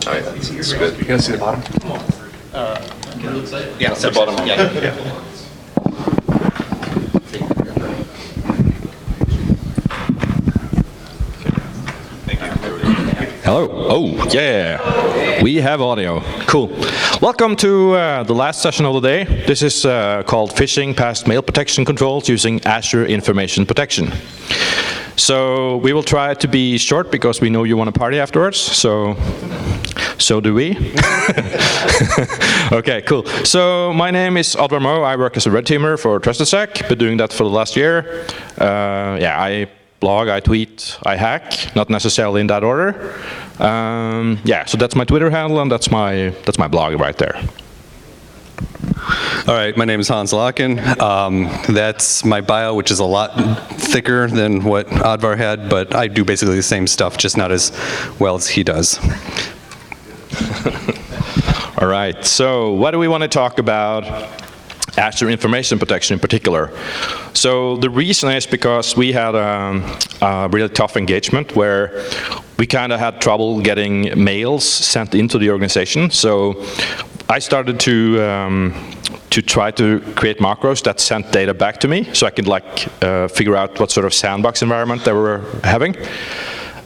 Oh, yeah, that's good. You guys see the bottom? Yeah, it's the bottom. Yeah. Hello. Oh, yeah. We have audio. Cool. Welcome to the last session of the day. This is called Phishing Past Mail Protection Controls using Azure Information Protection. So we will try to be short because we know you want to party afterwards. So do we. Okay, cool. So my name is Oddvar Moe. I work as a red teamer for TrustedSec. Been doing that for the last year. I blog, I tweet, I hack, not necessarily in that order. So that's my Twitter handle, and that's my blog right there. All right, my name is Hans Laken. That's my bio, which is a lot thicker than what Oddvar had, but I do basically the same stuff, just not as well as he does. All right, so what do we want to talk about? Azure Information Protection in particular. So the reason is because we had a really tough engagement where we kind of had trouble getting mails sent into the organization. So I started to try to create macros that sent data back to me so I could figure out what sort of sandbox environment they were having.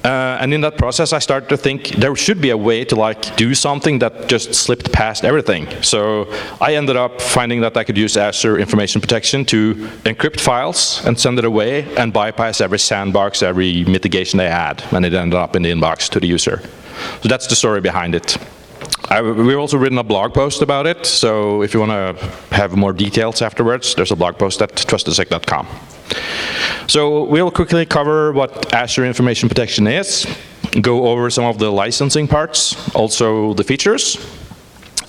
And in that process, I started to think there should be a way to do something that just slipped past everything. So I ended up finding that I could use Azure Information Protection to encrypt files and send it away and bypass every sandbox, every mitigation they had, and it ended up in the inbox to the user. So that's the story behind it. We've also written a blog post about it, so if you want to have more details afterwards, there's a blog post at trustedsec.com. So we'll quickly cover what Azure Information Protection is, go over some of the licensing parts, also the features,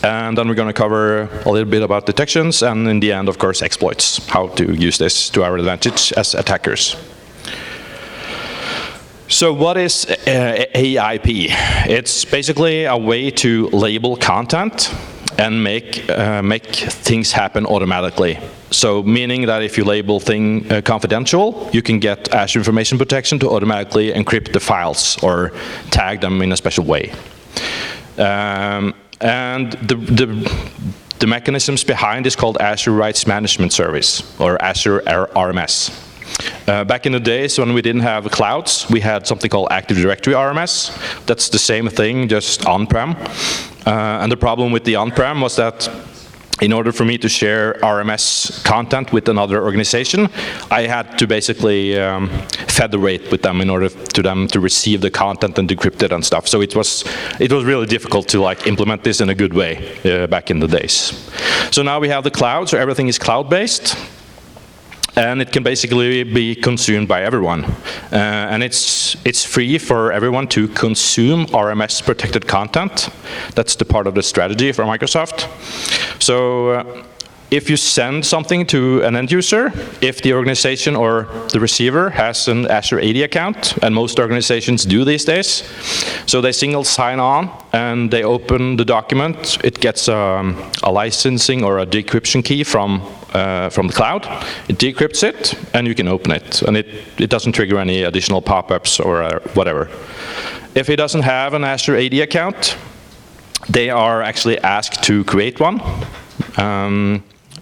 and then we're going to cover a little bit about detections, and in the end, of course, exploits, how to use this to our advantage as attackers. So what is AIP? It's basically a way to label content and make things happen automatically. So meaning that if you label thing confidential, you can get Azure Information Protection to automatically encrypt the files or tag them in a special way. And the mechanisms behind is called Azure Rights Management Service, or Azure RMS. Back in the days when we didn't have clouds, we had something called Active Directory RMS. That's the same thing, just on-prem. And the problem with the on-prem was that in order for me to share RMS content with another organization, I had to basically federate with them in order to them to receive the content and decrypt it and stuff. So it was really difficult to implement this in a good way back in the days. So now we have the cloud, so everything is cloud-based. And it can basically be consumed by everyone. And it's free for everyone to consume RMS protected content. That's the part of the strategy for Microsoft. So if you send something to an end user, if the organization or the receiver has an Azure AD account, and most organizations do these days, so they single sign on and they open the document, it gets a licensing or a decryption key from the cloud. It decrypts it, and you can open it. And it doesn't trigger any additional pop-ups or whatever. If it doesn't have an Azure AD account, they are actually asked to create one.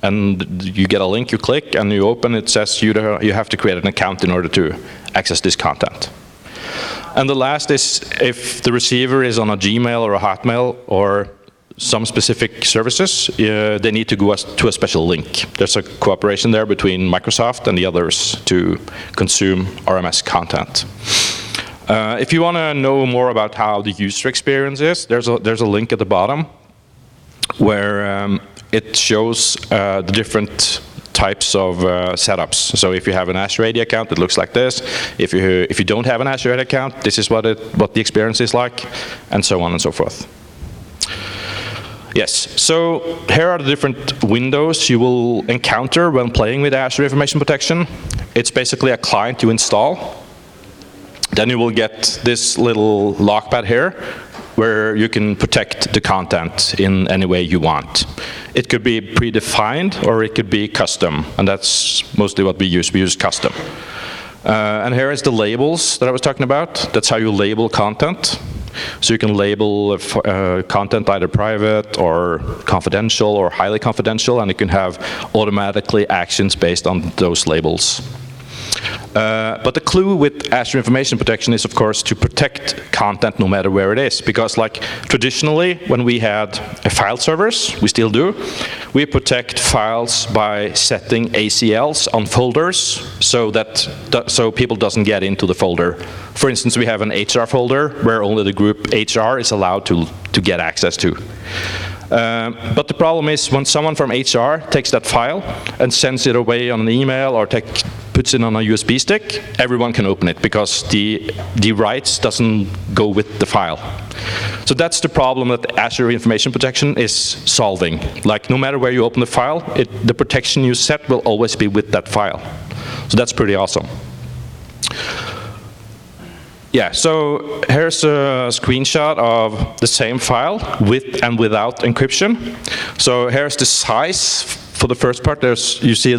And you get a link, you click, and you open, it says you have to create an account in order to access this content. And the last is if the receiver is on a Gmail or a Hotmail or some specific services, they need to go to a special link. There's a cooperation there between Microsoft and the others to consume RMS content. If you want to know more about how the user experience is, there's a link at the bottom where it shows the different types of setups. So if you have an Azure AD account, it looks like this. If you don't have an Azure AD account, this is what the experience is like, and so on and so forth. Yes, so here are the different windows you will encounter when playing with Azure Information Protection. It's basically a client you install. Then you will get this little lockpad here, where you can protect the content in any way you want. It could be predefined, or it could be custom, and that's mostly what we use. We use custom. And here is the labels that I was talking about. That's how you label content. So you can label content either private or confidential or highly confidential, and you can have automatically actions based on those labels. But the clue with Azure Information Protection is, of course, to protect content no matter where it is. Because like traditionally, when we had file servers, we still do, we protect files by setting ACLs on folders so people doesn't get into the folder. For instance, we have an HR folder where only the group HR is allowed to get access to. But the problem is when someone from HR takes that file and sends it away on an email or puts it on a USB stick, everyone can open it because the rights doesn't go with the file. So that's the problem that Azure Information Protection is solving. Like no matter where you open the file, the protection you set will always be with that file. So that's pretty awesome. Yeah, so here's a screenshot of the same file with and without encryption. So here's the size for the first part. You see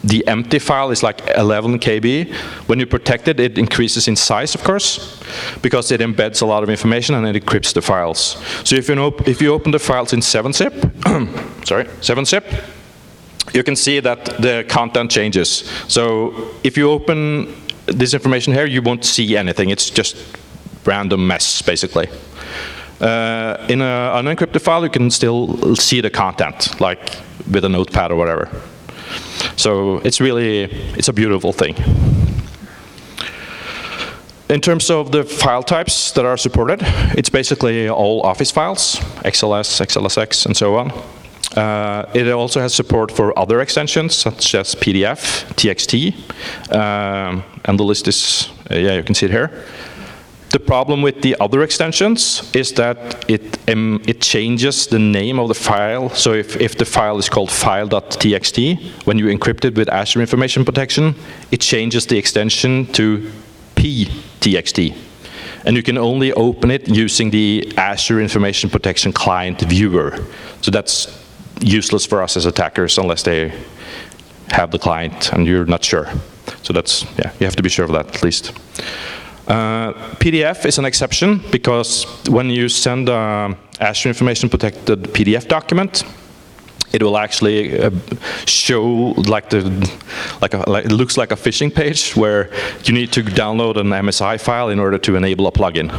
the empty file is like 11 KB. When you protect it, it increases in size, of course, because it embeds a lot of information and it encrypts the files. So if you open the files in 7-zip, 7-zip, you can see that the content changes. So if you open this information here, you won't see anything. It's just random mess, basically. In an unencrypted file, you can still see the content, like with a notepad or whatever. So it's a beautiful thing. In terms of the file types that are supported, it's basically all Office files, XLS, XLSX, and so on. It also has support for other extensions, such as PDF, TXT, and the list is, you can see it here. The problem with the other extensions is that it changes the name of the file. So if the file is called file.txt, when you encrypt it with Azure Information Protection, it changes the extension to p.txt. And you can only open it using the Azure Information Protection Client Viewer. So that's useless for us as attackers unless they have the client and you're not sure. So that's, you have to be sure of that at least. PDF is an exception because when you send Azure Information Protected PDF document, it will actually show it looks like a phishing page where you need to download an MSI file in order to enable a plugin.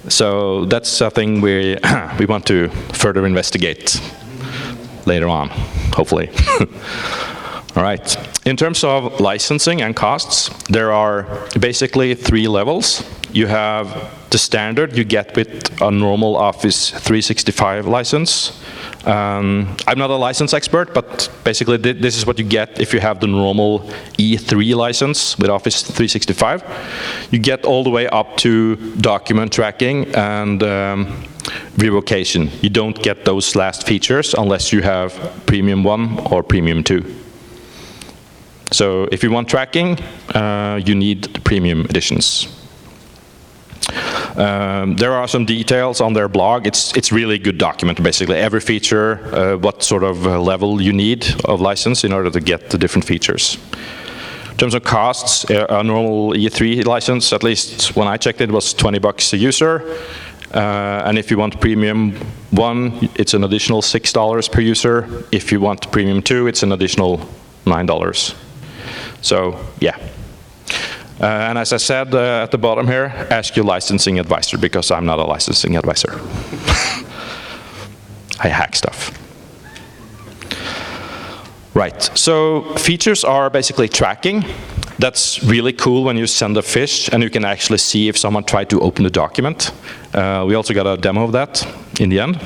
So that's a thing we want to further investigate later on, hopefully. All right. In terms of licensing and costs, there are basically 3 levels. You have the standard you get with a normal Office 365 license. I'm not a license expert, but basically this is what you get if you have the normal E3 license with Office 365. You get all the way up to document tracking and revocation. You don't get those last features unless you have Premium 1 or Premium 2. So if you want tracking, you need the premium editions. There are some details on their blog. It's really good document, basically. Every feature, what sort of level you need of license in order to get the different features. In terms of costs, a normal E3 license, at least when I checked it, was $20 a user. And if you want Premium 1, it's an additional $6 per user. If you want Premium 2, it's an additional $9. So, yeah. And as I said at the bottom here, ask your licensing advisor, because I'm not a licensing advisor. I hack stuff. Right, so features are basically tracking. That's really cool when you send a phish and you can actually see if someone tried to open the document. We also got a demo of that in the end.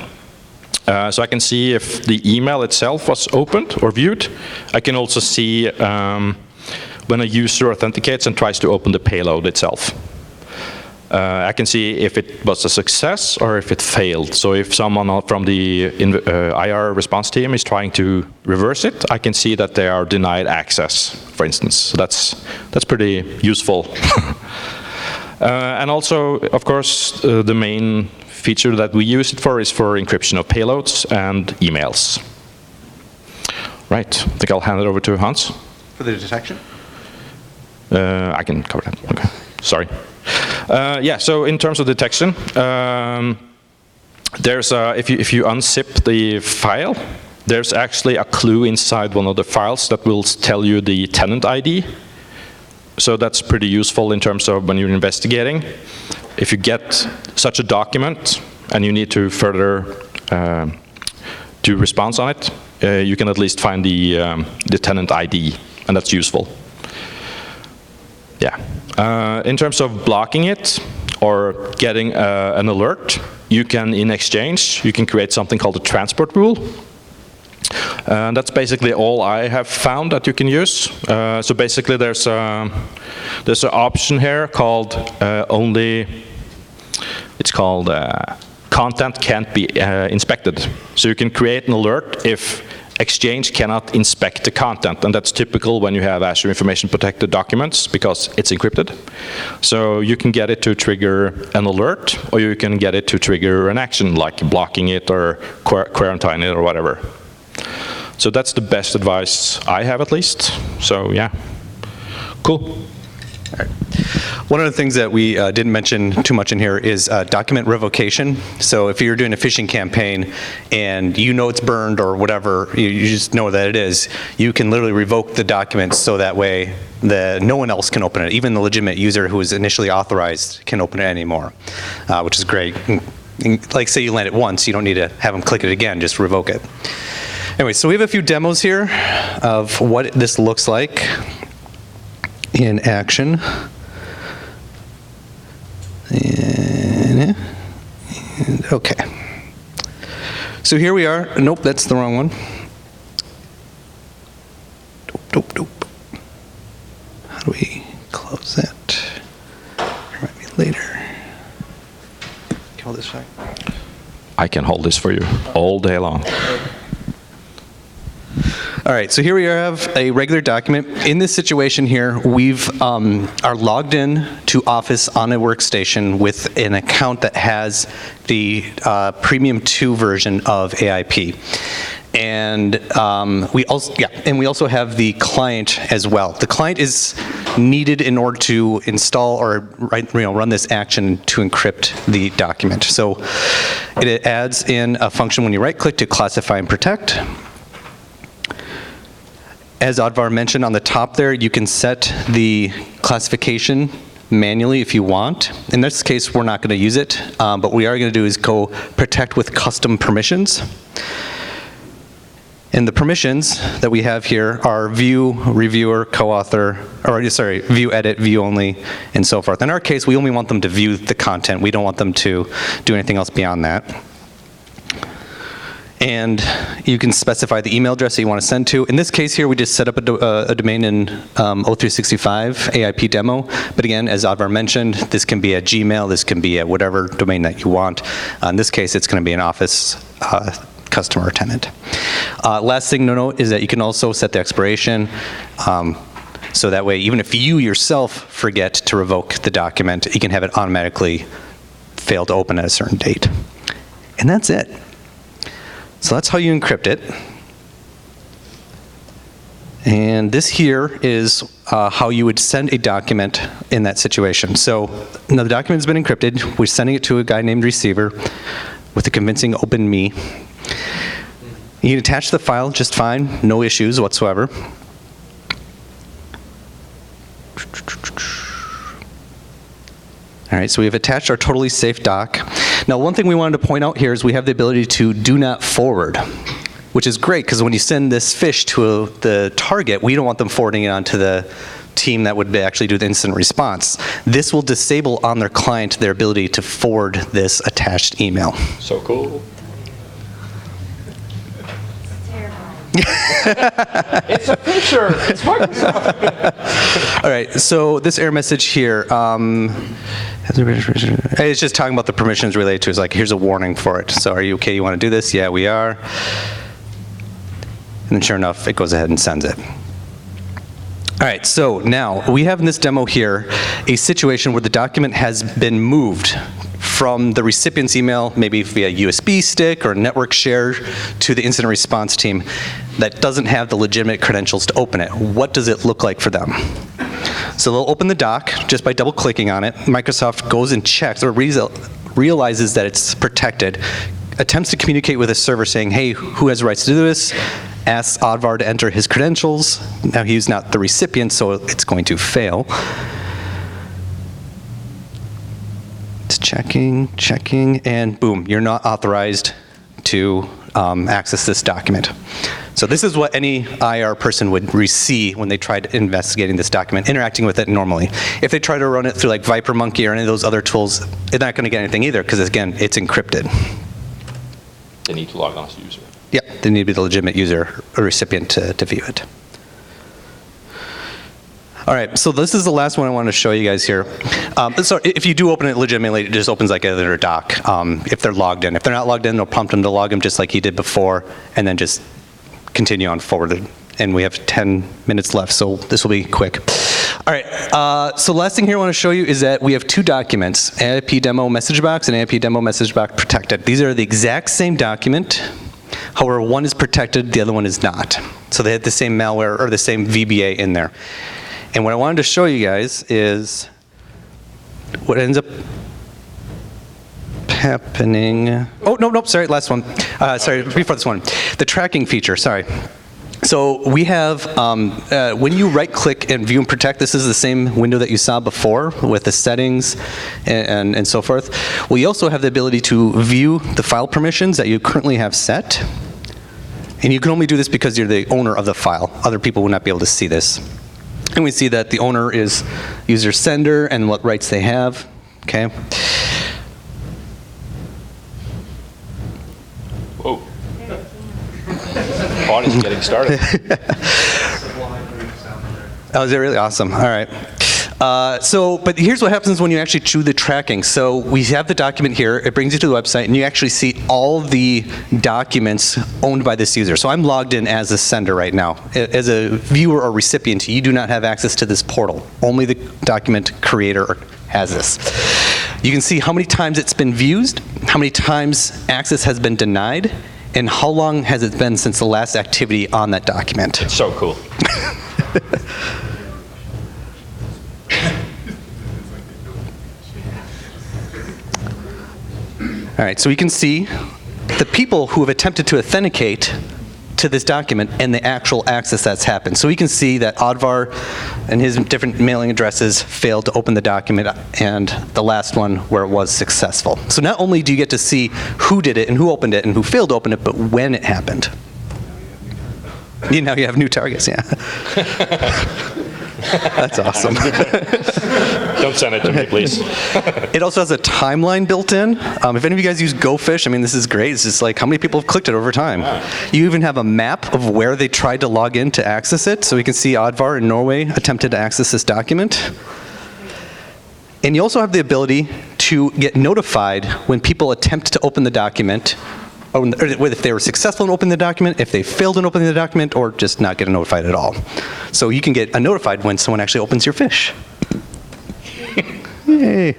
So I can see if the email itself was opened or viewed. I can also see when a user authenticates and tries to open the payload itself. I can see if it was a success or if it failed. So if someone from the IR response team is trying to reverse it, I can see that they are denied access, for instance. So that's pretty useful. And also, of course, the main feature that we use it for is for encryption of payloads and emails. Right, I think I'll hand it over to Hans. For the detection? I can cover that, okay, sorry. Yeah, so in terms of detection, there's if you unzip the file, there's actually a clue inside one of the files that will tell you the tenant ID. So that's pretty useful in terms of when you're investigating. If you get such a document and you need to further do response on it, you can at least find the tenant ID, and that's useful. Yeah. In terms of blocking it or getting an alert, you can, in Exchange, you can create something called a transport rule. And that's basically all I have found that you can use. So basically there's an option here called content can't be inspected. So you can create an alert if Exchange cannot inspect the content, and that's typical when you have Azure Information Protected documents because it's encrypted. So you can get it to trigger an alert, or you can get it to trigger an action like blocking it or quarantine it or whatever. So that's the best advice I have, at least. So yeah, cool. All right. One of the things that we didn't mention too much in here is document revocation. So if you're doing a phishing campaign and you know it's burned or whatever, you just know that it is, you can literally revoke the document so that way no one else can open it. Even the legitimate user who was initially authorized can open it anymore, which is great. Like say you land it once, you don't need to have them click it again, just revoke it. Anyway, so we have a few demos here of what this looks like in action. And okay. So here we are. Nope, that's the wrong one. Dope. How do we close that? Remind me later. Can you hold this back? I can hold this for you all day long. All right, so here we have a regular document. In this situation here, we've are logged in to Office on a workstation with an account that has the Premium 2 version of AIP. And we also have the client as well. The client is needed in order to install or run this action to encrypt the document. So it adds in a function when you right-click to classify and protect. As Oddvar mentioned on the top there, you can set the classification manually if you want. In this case, we're not going to use it, but what we are going to do is go protect with custom permissions. And the permissions that we have here are view, reviewer, co-author, view, edit, view only, and so forth. In our case, we only want them to view the content. We don't want them to do anything else beyond that. And you can specify the email address that you want to send to. In this case here, we just set up a domain in O365 AIP demo. But again, as Oddvar mentioned, this can be a Gmail, this can be a whatever domain that you want. In this case, it's going to be an Office customer or tenant. Last thing to note is that you can also set the expiration. So that way, even if you yourself forget to revoke the document, you can have it automatically fail to open at a certain date. And that's it. So that's how you encrypt it. And this here is how you would send a document in that situation. So now the document's been encrypted. We're sending it to a guy named receiver with a convincing open me. You can attach the file just fine, no issues whatsoever. All right, so we have attached our totally safe doc. Now, one thing we wanted to point out here is we have the ability to do not forward, which is great because when you send this fish to the target, we don't want them forwarding it onto the team that would actually do the incident response. This will disable on their client their ability to forward this attached email. So cool. It's a picture. It's Microsoft. All right, so this error message here, it's just talking about the permissions related to it. It's like, here's a warning for it. So are you okay? You want to do this? Yeah, we are. And then sure enough, it goes ahead and sends it. All right, so now we have in this demo here a situation where the document has been moved from the recipient's email, maybe via USB stick or network share, to the incident response team that doesn't have the legitimate credentials to open it. What does it look like for them? So they'll open the doc just by double clicking on it. Microsoft goes and checks or realizes that it's protected, attempts to communicate with a server saying, hey, who has rights to do this? Asks Aadvar to enter his credentials. Now he's not the recipient, so it's going to fail. It's checking, and boom, you're not authorized to access this document. So this is what any IR person would see when they tried investigating this document, interacting with it normally. If they try to run it through like ViperMonkey or any of those other tools, they're not going to get anything either because, again, it's encrypted. They need to log on as a user. Yeah, they need to be the legitimate user or recipient to view it. All right, so this is the last one I want to show you guys here. So if you do open it legitimately, it just opens like another doc if they're logged in. If they're not logged in, they'll prompt them to log in just like he did before, and then just continue on forward. And we have 10 minutes left, so this will be quick. All right, so last thing here I want to show you is that we have two documents, AIP demo message box and AIP demo message box protected. These are the exact same document. However, one is protected, the other one is not. So they had the same malware or the same VBA in there. And what I wanted to show you guys is what ends up happening. Oh, no, sorry, last one. Sorry, before this one. The tracking feature, sorry. So we have, when you right-click and view and protect, this is the same window that you saw before with the settings and so forth. We also have the ability to view the file permissions that you currently have set. And you can only do this because you're the owner of the file. Other people will not be able to see this. And we see that the owner is user sender and what rights they have, okay? Whoa. Party's getting started. Oh, is that really awesome? All right. But here's what happens when you actually choose the tracking. So we have the document here. It brings you to the website, and you actually see all the documents owned by this user. So I'm logged in as a sender right now. As a viewer or recipient, you do not have access to this portal. Only the document creator has this. You can see how many times it's been viewed, how many times access has been denied, and how long has it been since the last activity on that document. It's so cool. All right, so we can see the people who have attempted to authenticate to this document and the actual access that's happened. So we can see that Aadvar and his different mailing addresses failed to open the document, and the last one where it was successful. So not only do you get to see who did it and who opened it and who failed to open it, but when it happened. Now you have new targets, yeah. That's awesome. Don't send it to me, please. It also has a timeline built in. If any of you guys use GoFish, I mean, this is great. It's just like how many people have clicked it over time. You even have a map of where they tried to log in to access it. So we can see Aadvar in Norway attempted to access this document. And you also have the ability to get notified when people attempt to open the document, or if they were successful in opening the document, if they failed in opening the document, or just not get notified at all. So you can get notified when someone actually opens your fish. Yay.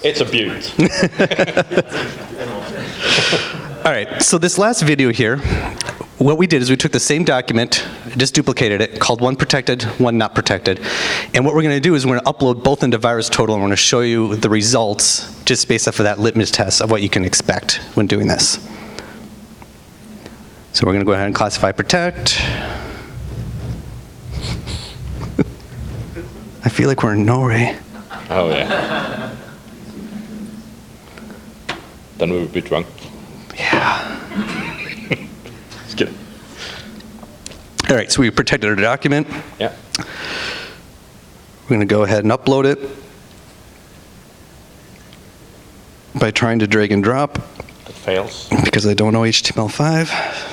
It's a beaut. All right, so this last video here, what we did is we took the same document, just duplicated it, called one protected, one not protected. And what we're going to do is we're going to upload both into VirusTotal, and we're going to show you the results just based off of that litmus test of what you can expect when doing this. So we're going to go ahead and classify protect. I feel like we're in Norway. Oh, yeah. Then we would be drunk. Yeah. Just kidding. All right, so we protected our document. Yeah. We're going to go ahead and upload it by trying to drag and drop. It fails. Because I don't know HTML5.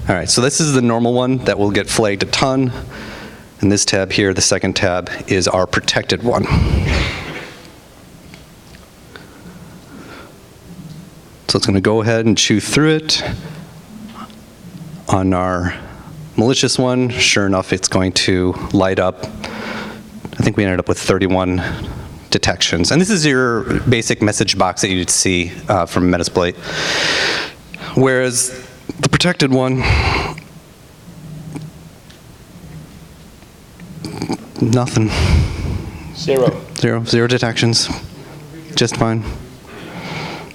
All right, so this is the normal one that will get flagged a ton. And this tab here, the second tab, is our protected one. So it's going to go ahead and chew through it. On our malicious one, sure enough, it's going to light up. I think we ended up with 31 detections. And this is your basic message box that you'd see from Metasploit. Whereas the protected one, nothing. Zero detections. Just fine.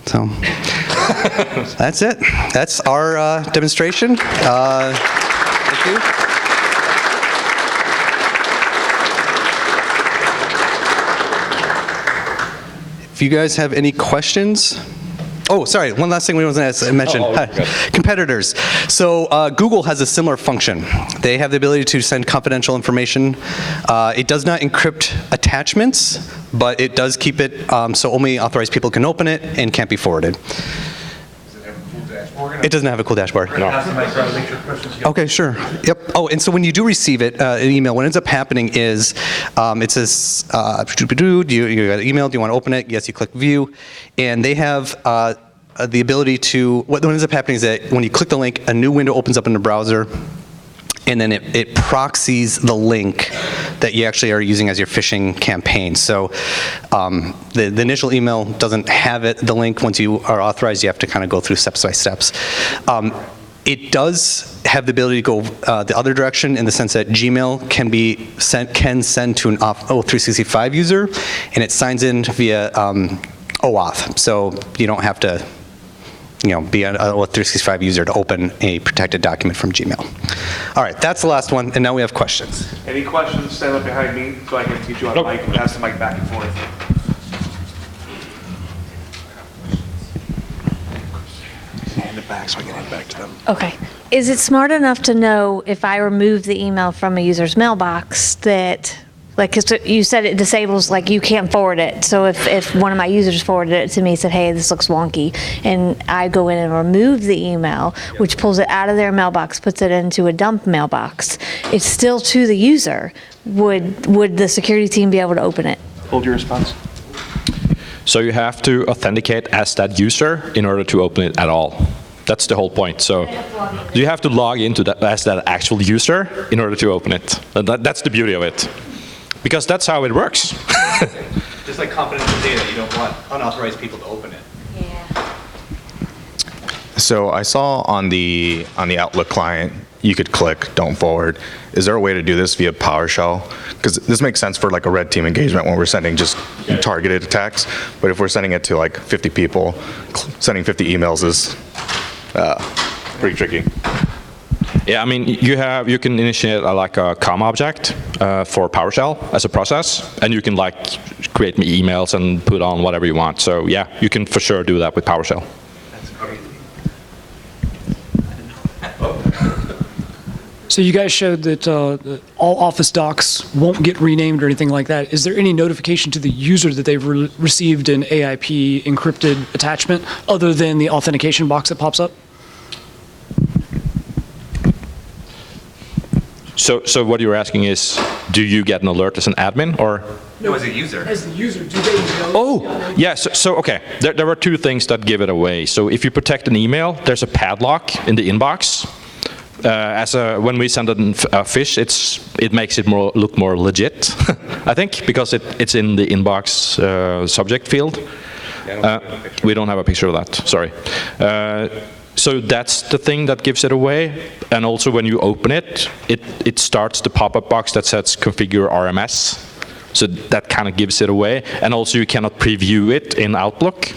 So that's it. That's our demonstration. Thank you. If you guys have any questions. Oh, sorry, one last thing we want to mention. Competitors. So Google has a similar function. They have the ability to send confidential information. It does not encrypt attachments, but it does keep it so only authorized people can open it and can't be forwarded. It doesn't have a cool dashboard. No. Okay, sure. Yep. Oh, and so when you do receive it, an email, what ends up happening is it says, you got an email, do you want to open it? Yes, you click view. And they have the ability to, what ends up happening is that when you click the link, a new window opens up in the browser, and then it proxies the link that you actually are using as your phishing campaign. So the initial email doesn't have the link. Once you are authorized, you have to kind of go through steps by steps. It does have the ability to go the other direction in the sense that Gmail can send to an O365 user, and it signs in via OAuth. So you don't have to be an O365 user to open a protected document from Gmail. All right, that's the last one, and now we have questions. Any questions, stand up behind me so I can get you on the mic and pass the mic back and forth. In the back so I can hand it back to them. Okay. Is it smart enough to know if I remove the email from a user's mailbox that, like, 'cause you said it disables, like, you can't forward it. So if one of my users forwarded it to me, said, hey, this looks wonky, and I go in and remove the email, which pulls it out of their mailbox, puts it into a dump mailbox, it's still to the user. Would the security team be able to open it? Hold your response. So you have to authenticate as that user in order to open it at all. That's the whole point. So you have to log into that as that actual user in order to open it. That's the beauty of it. Because that's how it works. Just like confidential data, you don't want unauthorized people to open it. Yeah. So I saw on the Outlook client, you could click don't forward. Is there a way to do this via PowerShell? Because this makes sense for like a red team engagement when we're sending just targeted attacks. But if we're sending it to like 50 people, sending 50 emails is pretty tricky. Yeah, I mean, you can initiate like a COM object for PowerShell as a process, and you can like create me emails and put on whatever you want. So yeah, you can for sure do that with PowerShell. That's crazy. So you guys showed that all Office docs won't get renamed or anything like that. Is there any notification to the user that they've received an AIP encrypted attachment other than the authentication box that pops up? So what you're asking is, do you get an alert as an admin, or? No, as a user. As the user, do they know? Oh, yeah, so okay, there are two things that give it away. So if you protect an email, there's a padlock in the inbox. When we send a phish, it makes it look more legit, I think, because it's in the inbox subject field. We don't have a picture of that, sorry. So that's the thing that gives it away. And also when you open it, it starts the pop-up box that says configure RMS. So that kind of gives it away. And also you cannot preview it in Outlook.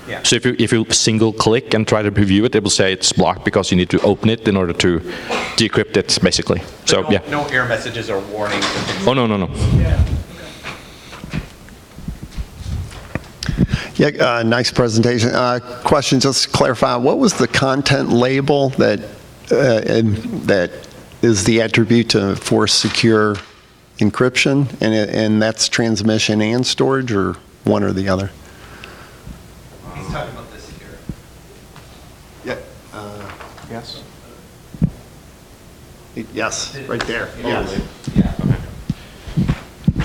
Yeah. So if you single click and try to preview it, it will say it's blocked because you need to open it in order to decrypt it, basically. So yeah. No error messages or warnings. Oh, no. Yeah, nice presentation. Question, just to clarify, what was the content label that is the attribute to force secure encryption? And that's transmission and storage, or one or the other? He's talking about this here. Yeah. Yes? Yes, right there. Yes.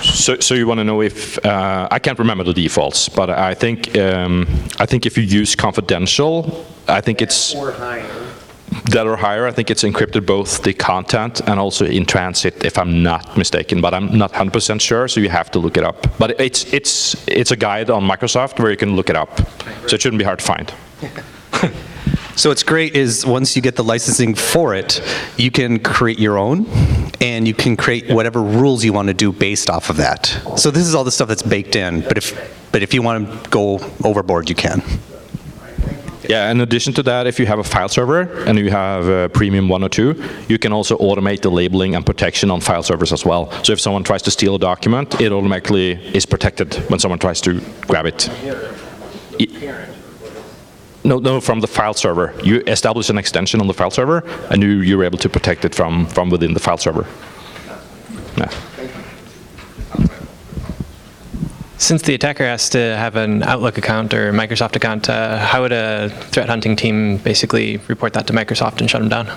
So you want to know if I can't remember the defaults, but I think if you use confidential, I think it's Or higher. that or higher. I think it's encrypted both the content and also in transit, if I'm not mistaken, but I'm not 100% sure, so you have to look it up. But it's a guide on Microsoft where you can look it up, so it shouldn't be hard to find. So what's great is once you get the licensing for it, you can create your own, and you can create whatever rules you want to do based off of that. So this is all the stuff that's baked in, but if you want to go overboard, you can. Yeah, in addition to that, if you have a file server and you have Premium 102, you can also automate the labeling and protection on file servers as well. So if someone tries to steal a document, it automatically is protected when someone tries to grab it. No, from the file server. You establish an extension on the file server, and you're able to protect it from within the file server. Yeah. Since the attacker has to have an Outlook account or Microsoft account, how would a threat hunting team basically report that to Microsoft and shut them down?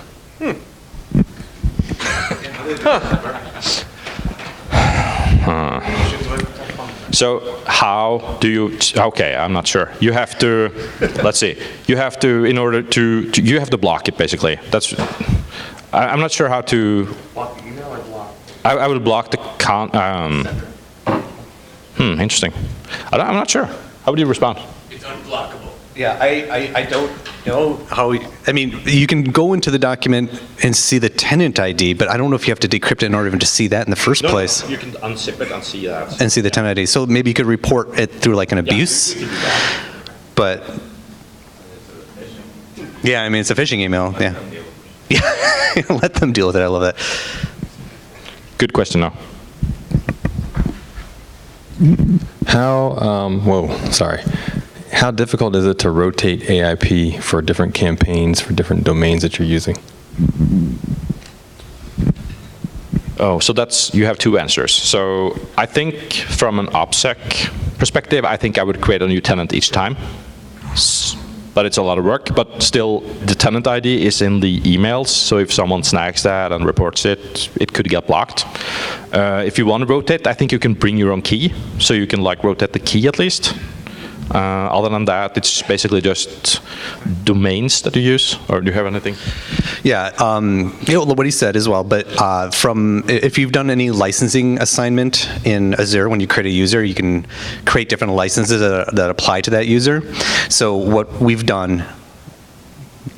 So how do you, okay, I'm not sure. You have to, let's see, you have to, in order to you have to block it, basically. That's, I'm not sure how to. Block the email or block? I would block the interesting. I'm not sure. How would you respond? It's unblockable. Yeah, I don't know how, I mean, you can go into the document and see the tenant ID, but I don't know if you have to decrypt it in order even to see that in the first place. You can unzip it and see that. And see the tenant ID. So maybe you could report it through like an abuse. But, yeah, I mean, it's a phishing email, yeah. Yeah, let them deal with it, I love that. Good question, though. How difficult is it to rotate AIP for different campaigns, for different domains that you're using? Oh, so that's, you have two answers. So I think from an OPSEC perspective, I think I would create a new tenant each time. But it's a lot of work, but still the tenant ID is in the emails, so if someone snags that and reports it, it could get blocked. If you want to rotate, I think you can bring your own key, so you can like rotate the key at least. Other than that, it's basically just domains that you use, or do you have anything? Yeah, what he said as well, but if you've done any licensing assignment in Azure, when you create a user, you can create different licenses that apply to that user. So what we've done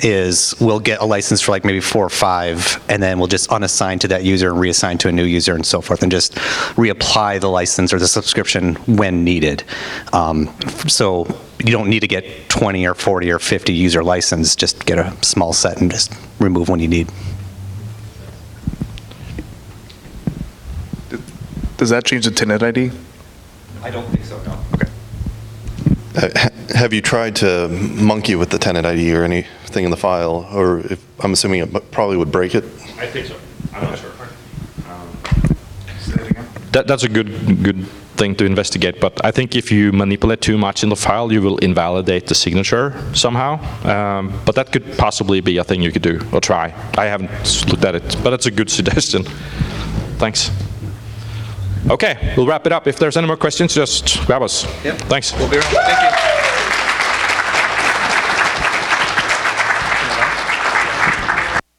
is we'll get a license for like maybe 4 or 5, and then we'll just unassign to that user and reassign to a new user and so forth, and just reapply the license or the subscription when needed. So you don't need to get 20 or 40 or 50 user license, just get a small set and just remove when you need. Does that change the tenant ID? I don't think so, no. Okay. Have you tried to monkey with the tenant ID or anything in the file? Or I'm assuming it probably would break it? I think so. I'm not sure. Say that again. That's a good thing to investigate, but I think if you manipulate too much in the file, you will invalidate the signature somehow. But that could possibly be a thing you could do or try. I haven't looked at it, but it's a good suggestion. Thanks. Okay, we'll wrap it up. If there's any more questions, just grab us. Yep. Thanks. We'll be around. Thank you.